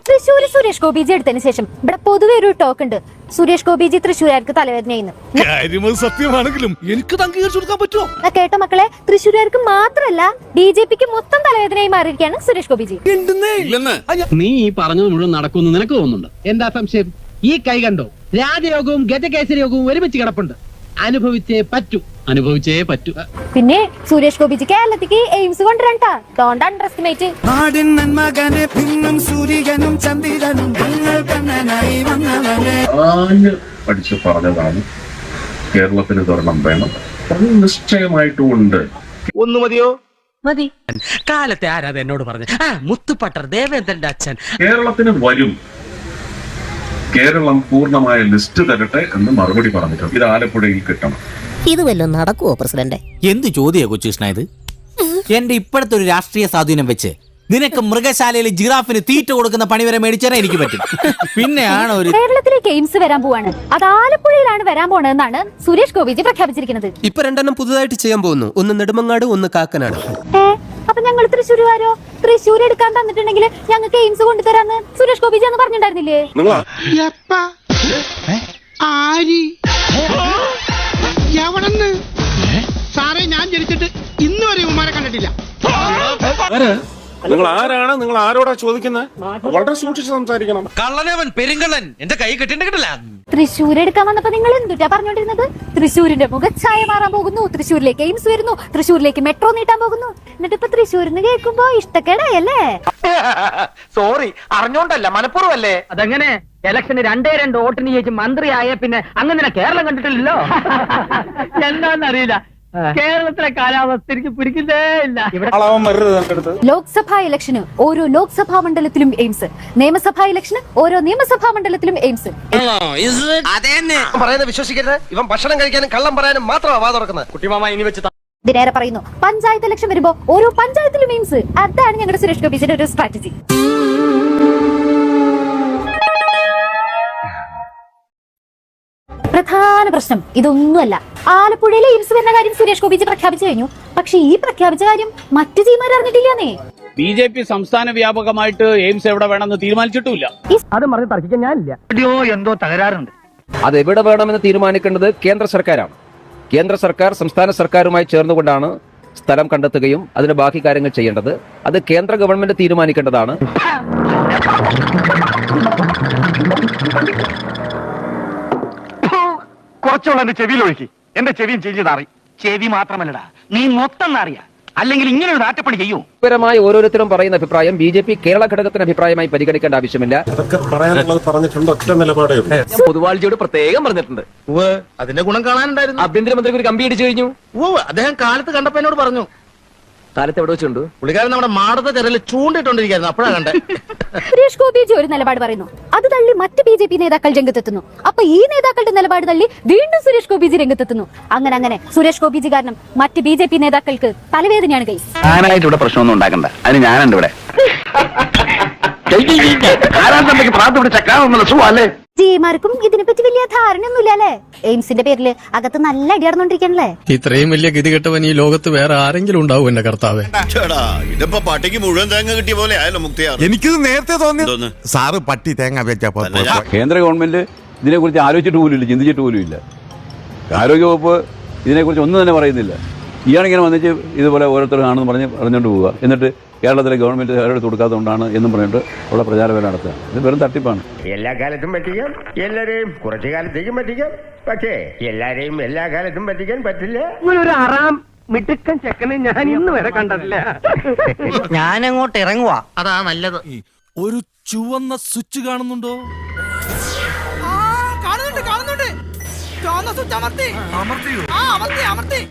തൃശ്ശൂർ സുരേഷ് ഗോപിജി എടുത്തതിന് ശേഷം ഇവിടെ പൊതുവെ ഒരു ടോക്ക് ഉണ്ട്, സുരേഷ് ഗോപിജി തൃശ്ശൂരുകാർക്ക് തലവേദനയെന്ന്. സത്യമാണെങ്കിലും എനിക്ക് അംഗീകരിച്ചു കൊടുക്കാൻ പറ്റുമോ? കേട്ടോ മക്കളെ, തൃശ്ശൂരുകാർക്ക് മാത്രമല്ല BJPക്ക് മൊത്തം തലവേദനയായി മാറിയിരിക്കുകയാണ് സുരേഷ് ഗോപിജി. നീ ഈ പറഞ്ഞത് മുഴുവൻ നടക്കുമെന്ന് നിനക്ക് തോന്നുന്നുണ്ട്? എന്താ സംശയം? ഈ കൈ കണ്ടോ, രാജയോഗവും ഗജകേസരി യോഗവും ഒരുമിച്ച് കിടപ്പുണ്ട്. അനുഭവിച്ചേ പറ്റൂ. പിന്നെ സുരേഷ് ഗോപിജി കേരളത്തിലേക്ക് എയിംസ് കൊണ്ടുവരണ്ട, ഡോണ്ട് അണ്ടർ എസ്റ്റിമേറ്റ്. പഠിച്ചു പറഞ്ഞതാണ് കേരളത്തിന് തൊരണം വേണം, നിശ്ചയമായിട്ടുമുണ്ട്. ഒന്ന് മതിയോ? മതി. കാലത്തെ ആരാധ എന്നോട് പറഞ്ഞു, മുത്തുപട്ടർ ദേവേന്ദ്രന്റെ അച്ഛൻ കേരളത്തിന് വരും, കേരളം പൂർണ്ണമായ ലിസ്റ്റ് തരട്ടെ എന്ന് മറുപടി പറഞ്ഞിട്ടുണ്ട്. ഇത് ആലപ്പുഴയിൽ കിട്ടണം. ഇത് വല്ലതും നടക്കുവോ പ്രസിഡന്റ്? എന്ത് ചോദ്യ കൊച്ചുകൃഷ്ണ ഇത്? എന്റെ ഇപ്പോഴത്തെ ഒരു രാഷ്ട്രീയ സ്വാധീനം വെച്ച് നിനക്ക് മൃഗശാലയിൽ ജിറാഫിന് തീറ്റ കൊടുക്കുന്ന പണി വരെ മേടിച്ചാൽ എനിക്ക് പറ്റും. പിന്നെയാണ് ഒരു കേരളത്തിലേക്ക് എയിംസ് വരാൻ പോവാണ്, അത് ആലപ്പുഴയിലാണ് വരാൻ പോണെന്നാണ് സുരേഷ് ഗോപിജി പ്രഖ്യാപിച്ചിരിക്കുന്നത്. ഇപ്പൊ രണ്ടെണ്ണം പുതുതായിട്ട് ചെയ്യാൻ പോകുന്നു, ഒന്ന് നെടുമങ്ങാട്, ഒന്ന് കാക്കനാട്. അപ്പൊ ഞങ്ങൾ തൃശ്ശൂരുകാരോ? തൃശ്ശൂർ എടുക്കാൻ തന്നിട്ടുണ്ടെങ്കിൽ ഞങ്ങൾക്ക് എയിംസ് കൊണ്ടുതരാന്ന് സുരേഷ് ഗോപിജി എന്ന് പറഞ്ഞിട്ടുണ്ടായിരുന്നില്ലേ? സാറേ, ഞാൻ ജനിച്ചിട്ട് ഇന്ന് വരെ ഉമ്മാരെ കണ്ടിട്ടില്ല. നിങ്ങൾ ആരാണ്? നിങ്ങൾ ആരോടാ ചോദിക്കുന്നത്? വളരെ സൂക്ഷിച്ച് സംസാരിക്കണം. കള്ളനവൻ പെരുങ്കള്ളൻ എന്റെ കൈ കെട്ടിട്ടില്ല. തൃശ്ശൂർ എടുക്കാൻ വന്നപ്പോ നിങ്ങൾ എന്തുട്ടാ പറഞ്ഞോണ്ടിരുന്നത്? തൃശ്ശൂരിന്റെ മുഖച്ഛായ മാറാൻ പോകുന്നു, തൃശ്ശൂരിലേക്ക് എയിംസ് വരുന്നു, തൃശ്ശൂരിലേക്ക് മെട്രോ നീട്ടാൻ പോകുന്നു. എന്നിട്ട് ഇപ്പൊ തൃശ്ശൂരിന്ന് കേൾക്കുമ്പോ ഇഷ്ടക്കേടായല്ലേ? സോറി, അറിഞ്ഞോണ്ടല്ല, മനഃപൂർവ്വല്ലേ. അതെങ്ങനെ ഇലക്ഷന് 2 വോട്ടിന് ജയിച്ച് മന്ത്രിയായ പിന്നെ അങ്ങനെ കേരളം കണ്ടിട്ടില്ലല്ലോ. എന്താന്നറിയില്ല, കേരളത്തിലെ കാലാവസ്ഥ എനിക്ക് പിടിക്കുന്നേ ഇല്ല. ലോക്സഭാ ഇലക്ഷന് ഓരോ ലോക്സഭാ മണ്ഡലത്തിലും എയിംസ്, നിയമസഭാ ഇലക്ഷന് ഓരോ നിയമസഭാ മണ്ഡലത്തിലും എയിംസ്. പറയുന്നത് വിശ്വസിക്കരുത്. ഇവൻ ഭക്ഷണം കഴിക്കാനും കള്ളം പറയാനും മാത്രമാണ് വാ തുറക്കുന്നത്. കുട്ടിമാമ ഇനി വെച്ച് ഇതിനേറെ പറയുന്നു, പഞ്ചായത്ത് ഇലക്ഷൻ വരുമ്പോ ഓരോ പഞ്ചായത്തിലും എയിംസ്. അതാണ് ഞങ്ങളുടെ സുരേഷ് ഗോപിജിയുടെ ഒരു സ്ട്രാറ്റജി. പ്രധാന പ്രശ്നം ഇതൊന്നുമല്ല. ആലപ്പുഴയിലെ എയിംസ് വരുന്ന കാര്യം സുരേഷ് ഗോപിജി പ്രഖ്യാപിച്ചു കഴിഞ്ഞു. പക്ഷെ ഈ പ്രഖ്യാപിച്ച കാര്യം മറ്റു ടീമാർ അറിഞ്ഞിട്ടില്ലാന്നേ. BJP സംസ്ഥാന വ്യാപകമായിട്ട് എയിംസ് എവിടെ വേണമെന്ന് തീരുമാനിച്ചിട്ടുമില്ല. അത് പറഞ്ഞ് തർക്കിക്കാൻ ഞാനില്ല. എന്തോ തകരാറുണ്ട്. അത് എവിടെ വേണമെന്ന് തീരുമാനിക്കേണ്ടത് കേന്ദ്ര സർക്കാരാണ്. കേന്ദ്ര സർക്കാർ സംസ്ഥാന സർക്കാരുമായി ചേർന്നുകൊണ്ടാണ് സ്ഥലം കണ്ടെത്തുകയും അതിന് ബാക്കി കാര്യങ്ങൾ ചെയ്യേണ്ടത്. അത് കേന്ദ്ര ഗവൺമെന്റ് തീരുമാനിക്കേണ്ടതാണ്. കുറച്ചുള്ള എന്റെ ചെവിയിൽ ഒഴുക്കി, എന്റെ ചെവിയും ചെയ്താറി. ചെവി മാത്രമല്ലടാ, നീ മൊത്തം അറിയാ, അല്ലെങ്കിൽ ഇങ്ങനെ ഒരു നാറ്റപ്പണി ചെയ്യൂ. പരമായി ഓരോരുത്തരും പറയുന്ന അഭിപ്രായം BJP കേരള ഘടകത്തിന് അഭിപ്രായമായി പരിഗണിക്കേണ്ട ആവശ്യമില്ല. പൊതുവാഴ്ചയോട് പ്രത്യേകം പറഞ്ഞിട്ടുണ്ട്. അതിന്റെ ഗുണം കാണാനുണ്ടായിരുന്നു. ആഭ്യന്തരമന്ത്രിക്ക് ഒരു കമ്പി അടിച്ചു കഴിഞ്ഞു. അദ്ദേഹം കാലത്ത് കണ്ടപ്പോ എന്നോട് പറഞ്ഞു. കാലത്ത് എവിടെ വെച്ചുണ്ട്? പുള്ളിക്കാരൻ നമ്മുടെ മാടത്തെ തെരല് ചൂണ്ടിട്ടോണ്ടിരിക്കുന്നു. അപ്പോഴാ കണ്ടേ. സുരേഷ് ഗോപിജി ഒരു നിലപാട് പറയുന്നു, അത് തള്ളി മറ്റ് BJP നേതാക്കൾ രംഗത്തെത്തുന്നു. അപ്പൊ ഈ നേതാക്കളുടെ നിലപാട് തള്ളി വീണ്ടും സുരേഷ് ഗോപിജി രംഗത്തെത്തുന്നു. അങ്ങനെ സുരേഷ് ഗോപിജി കാരണം മറ്റ് BJP നേതാക്കൾക്ക് തലവേദനയാണ് കൈ. ഞാനായിട്ട് ഇവിടെ പ്രശ്നമൊന്നും ഉണ്ടാക്കണ്ട, അതിന് ഞാനുണ്ട് ഇവിടെ. ജിമാർക്കും ഇതിനെപ്പറ്റി വലിയ ധാരണയൊന്നുമില്ല അല്ലേ? എയിംസിന്റെ പേരില് അകത്ത് നല്ല അടി നടന്നോണ്ടിരിക്കണല്ലേ? ഇത്രയും വലിയ ഗതികെട്ടവൻ ഈ ലോകത്ത് വേറെ ആരെങ്കിലും ഉണ്ടാവും എന്റെ കർത്താവേ. ഇതിപ്പോ പട്ടിക്ക് മുഴുവൻ തേങ്ങ കിട്ടിയ പോലെ ആയല്ലോ മുക്തിയാർ. എനിക്കിത് നേരത്തെ തോന്നി. സാറ് പട്ടി തേങ്ങ വെച്ചപ്പോ കേന്ദ്ര ഗവൺമെന്റ് ഇതിനെക്കുറിച്ച് ആലോചിച്ചിട്ട് പോലുമില്ല, ചിന്തിച്ചിട്ട് പോലുമില്ല. ആരോഗ്യവകുപ്പ് ഇതിനെക്കുറിച്ച് ഒന്നും തന്നെ പറയുന്നില്ല. ഇയാളിങ്ങനെ വന്നിട്ട് ഇതുപോലെ ഓരോരുത്തർ ആണെന്ന് പറഞ്ഞുകൊണ്ട് പോവുക, എന്നിട്ട് കേരളത്തിലെ ഗവൺമെന്റ് അവരെടുത്ത് കൊടുക്കാത്തതുകൊണ്ടാണ് എന്നും പറഞ്ഞിട്ട് ഉള്ള പ്രചാരവേല നടത്തുക. ഇത് വെറും തട്ടിപ്പാണ്. എല്ലാ കാലത്തും പറ്റിക്കാം, എല്ലാരെയും കുറച്ചു കാലത്തേക്കും പറ്റിക്കാം. പക്ഷേ എല്ലാരെയും എല്ലാ കാലത്തും പറ്റിക്കാൻ പറ്റില്ല. ഒരു അറാം മിടുക്കൻ ചെക്കനെ ഞാൻ ഇന്ന് വരെ കണ്ടിട്ടില്ല. ഞാൻ അങ്ങോട്ട് ഇറങ്ങുവാ, അതാ നല്ലത്. ഒരു ചുവന്ന സ്വിച്ച് കാണുന്നുണ്ടോ? കാണുന്നുണ്ട്. ചുവന്ന സ്വിച്ച് അമർത്തി.